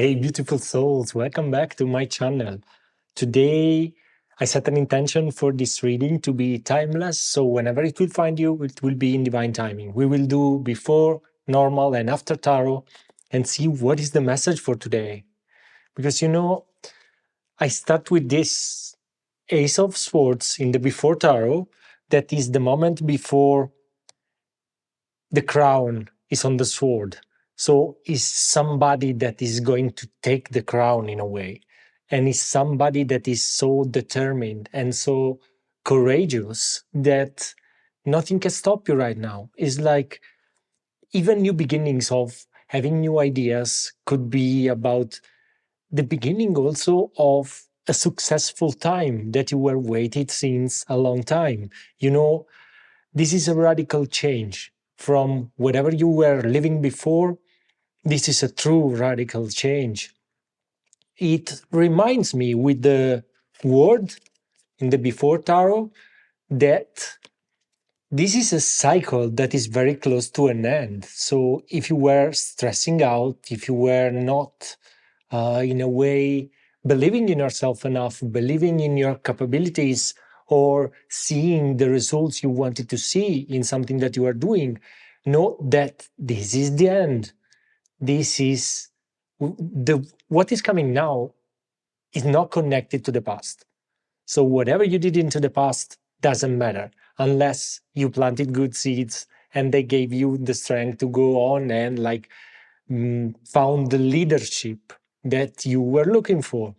Hey, beautiful souls, welcome back to my channel. Today, I set an intention for this reading to be timeless, so whenever it will find you, it will be in divine timing. We will do before, normal, and after tarot and see what is the message for today. Because I start with this Ace of Swords in the before tarot, that is the moment before the crown is on the sword. So is somebody that is going to take the crown in a way, and is somebody that is so determined and so courageous that nothing can stop you right now. It's like even new beginnings of having new ideas could be about the beginning also of a successful time that you were waited since a long time. This is a radical change from whatever you were living before. This is a true radical change. It reminds me with the word in the before tarot that this is a cycle that is very close to an end. So if you were stressing out, if you were not in a way believing in yourself enough, believing in your capabilities, or seeing the results you wanted to see in something that you are doing, know that this is the end. This is what is coming now is not connected to the past. So whatever you did into the past doesn't matter unless you planted good seeds and they gave you the strength to go on and found the leadership that you were looking for.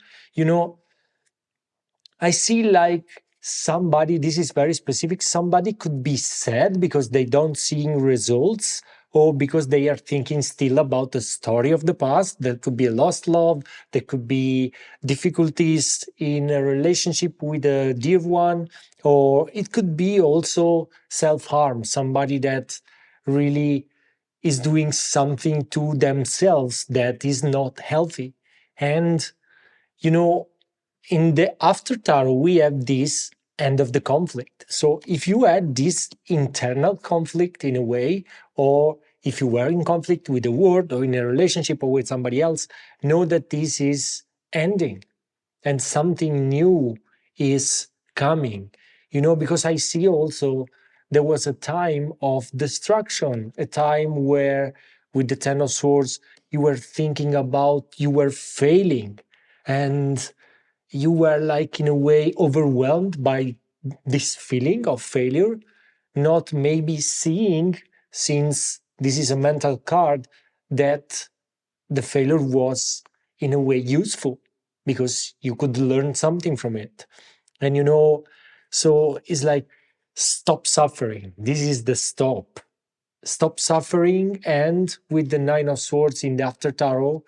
I see like somebody, this is very specific, somebody could be sad because they don't seeing results, or because they are thinking still about the story of the past. There could be a lost love, there could be difficulties in a relationship with a dear one, or it could be also self-harm, somebody that really is doing something to themselves that is not healthy. And you know in the after tarot, we have this end of the conflict. So if you had this internal conflict in a way, or if you were in conflict with the world or in a relationship or with somebody else, know that this is ending and something new is coming. Because I see also there was a time of destruction, a time where with the Ten of Swords, you were thinking about you were failing, and you were like in a way overwhelmed by this feeling of failure, not maybe seeing, since this is a mental card, that the failure was in a way useful because you could learn something from it. And so it's like stop suffering. This is the stop suffering. And with the Nine of Swords in the after tarot,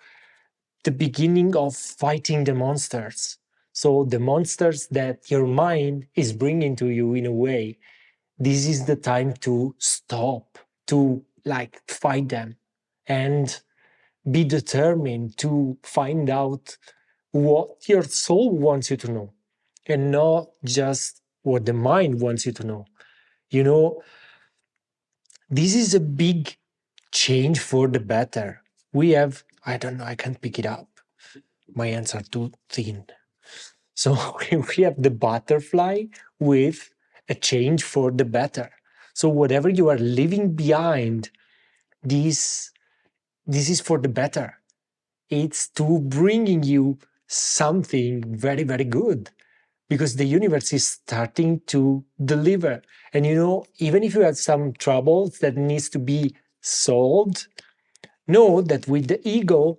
the beginning of fighting the monsters. So the monsters that your mind is bringing to you in a way, this is the time to stop, to like fight them and be determined to find out what your soul wants you to know and not just what the mind wants you to know. You know, this is a big change for the better. We have, I don't know, I can't pick it up. My hands are too thin. So we have the butterfly with a change for the better. So whatever you are leaving behind, this is for the better. It's to bringing you something very, very good, because the universe is starting to deliver. And even if you have some troubles that needs to be solved, know that with the ego,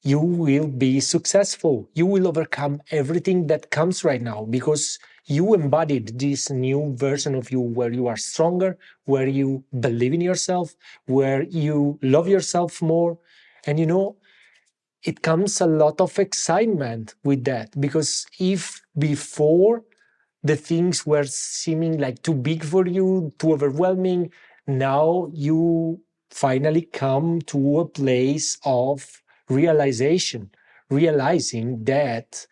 you will be successful. You will overcome everything that comes right now because you embodied this new version of you where you are stronger, where you believe in yourself, where you love yourself more. And it comes a lot of excitement with that, because if before the things were seeming like too big for you, too overwhelming, now you finally come to a place of realization, realizing that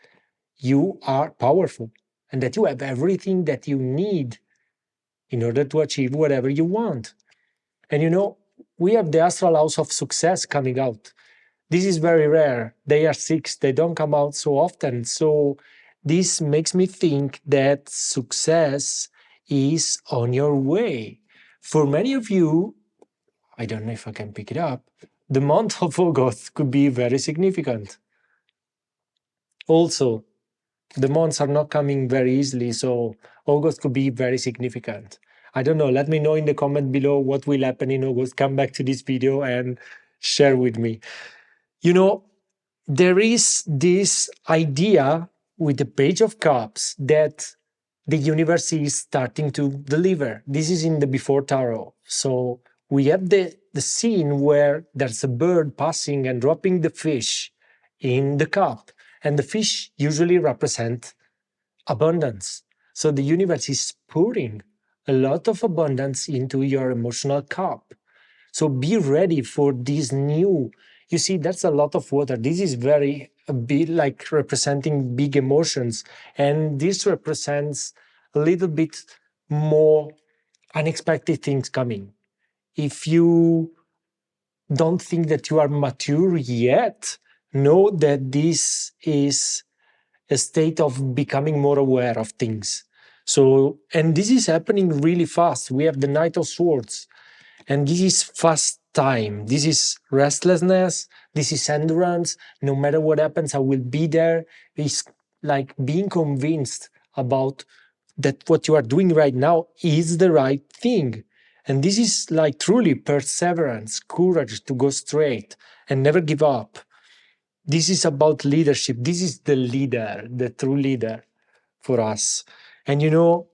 you are powerful and that you have everything that you need in order to achieve whatever you want. And we have the astral house of success coming out. This is very rare. They are six, they don't come out so often. So this makes me think that success is on your way. For many of you, I don't know if I can pick it up, the month of August could be very significant. Also, the months are not coming very easily, so August could be very significant. I don't know. Let me know in the comment below what will happen in August. Come back to this video and share with me. You know, there is this idea with the Page of Cups that the universe is starting to deliver. This is in the Before Tarot. So we have the scene where there's a bird passing and dropping the fish in the cup. And the fish usually represent abundance. So the universe is pouring a lot of abundance into your emotional cup. So be ready for this new. You see, that's a lot of water. This is very a bit like representing big emotions. And this represents a little bit more unexpected things coming. If you don't think that you are mature yet, know that this is a state of becoming more aware of things. So, and this is happening really fast. We have the Knight of Swords, and this is fast time. This is restlessness. This is endurance. No matter what happens, I will be there. It's like being convinced about that what you are doing right now is the right thing. And this is like truly perseverance, courage to go straight and never give up. This is about leadership. This is the leader, the true leader for us. And you know,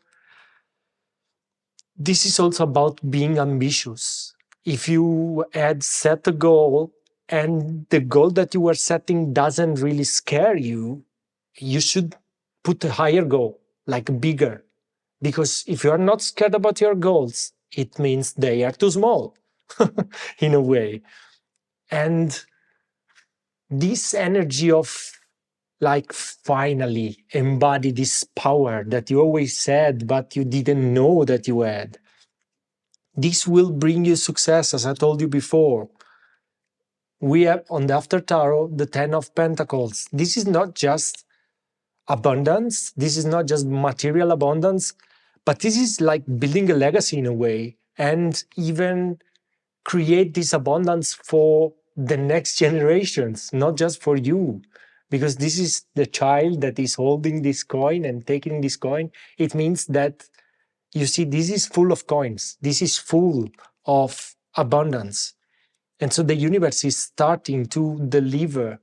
this is also about being ambitious. If you had set a goal and the goal that you were setting doesn't really scare you, you should put a higher goal, like bigger. Because if you are not scared about your goals, it means they are too small in a way. And this energy of like finally embody this power that you always said, but you didn't know that you had. This will bring you success, as I told you before. We have on the After Tarot the 10 of Pentacles. This is not just abundance, this is not just material abundance, but this is like building a legacy in a way, and even create this abundance for the next generations, not just for you. Because this is the child that is holding this coin and taking this coin. It means that, you see, this is full of coins. This is full of abundance. And so the universe is starting to deliver.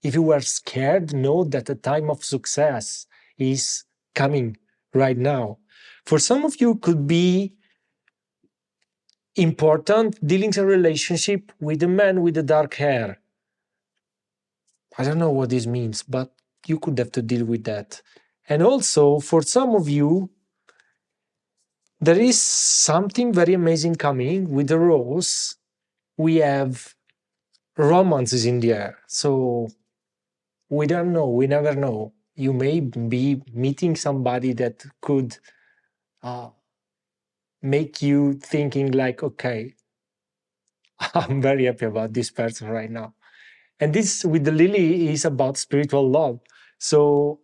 If you were scared, know that the time of success is coming right now. For some of you, could be important dealing a relationship with a man with the dark hair. I don't know what this means, but you could have to deal with that. And also, for some of you, there is something very amazing coming with the rose. We have romances in the air. So we don't know, we never know. You may be meeting somebody that could make you thinking like, okay, I'm very happy about this person right now. And this with the lily is about spiritual love. So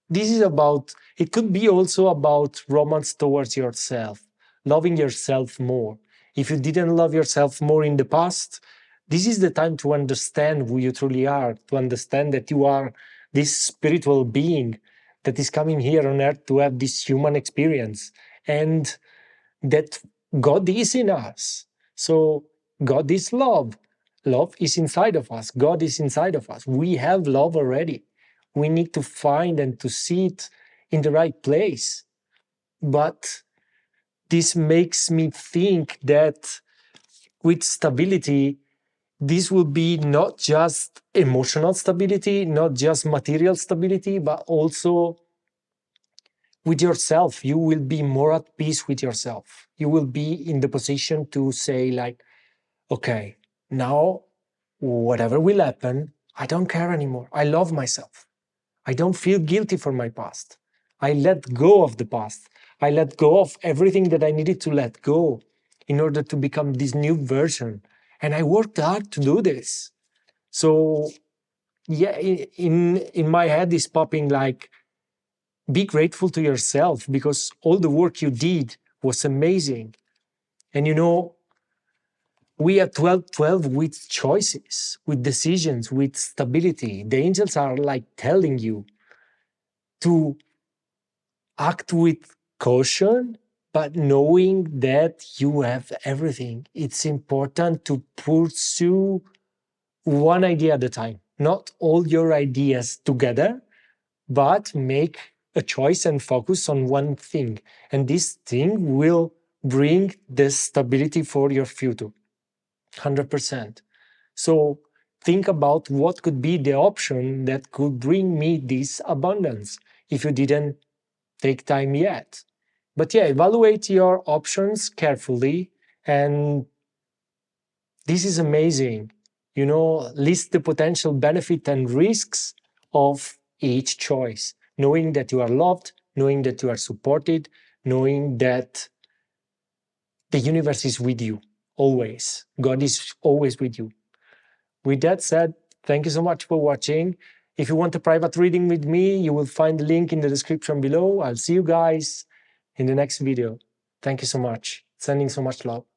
this is about, it could be also about romance towards yourself, loving yourself more. If you didn't love yourself more in the past, this is the time to understand who you truly are, to understand that you are this spiritual being that is coming here on earth to have this human experience, and that God is in us. So God is love. Love is inside of us. God is inside of us. We have love already. We need to find and to see it in the right place. But this makes me think that with stability, this will be not just emotional stability, not just material stability, but also with yourself. You will be more at peace with yourself. You will be in the position to say like, okay, now whatever will happen, I don't care anymore. I love myself. I don't feel guilty for my past. I let go of the past. I let go of everything that I needed to let go in order to become this new version. And I worked hard to do this. So yeah, in my head is popping like, be grateful to yourself because all the work you did was amazing. And you know, we are 12 with choices, with decisions, with stability. The angels are like telling you to act with caution, but knowing that you have everything. It's important to pursue one idea at a time, not all your ideas together, but make a choice and focus on one thing. And this thing will bring the stability for your future, 100%. So think about what could be the option that could bring me this abundance if you didn't take time yet. But yeah, evaluate your options carefully. And this is amazing. You know, list the potential benefit and risks of each choice, knowing that you are loved, knowing that you are supported, knowing that the universe is with you always. God is always with you. With that said, thank you so much for watching. If you want a private reading with me, you will find the link in the description below. I'll see you guys in the next video. Thank you so much. Sending so much love.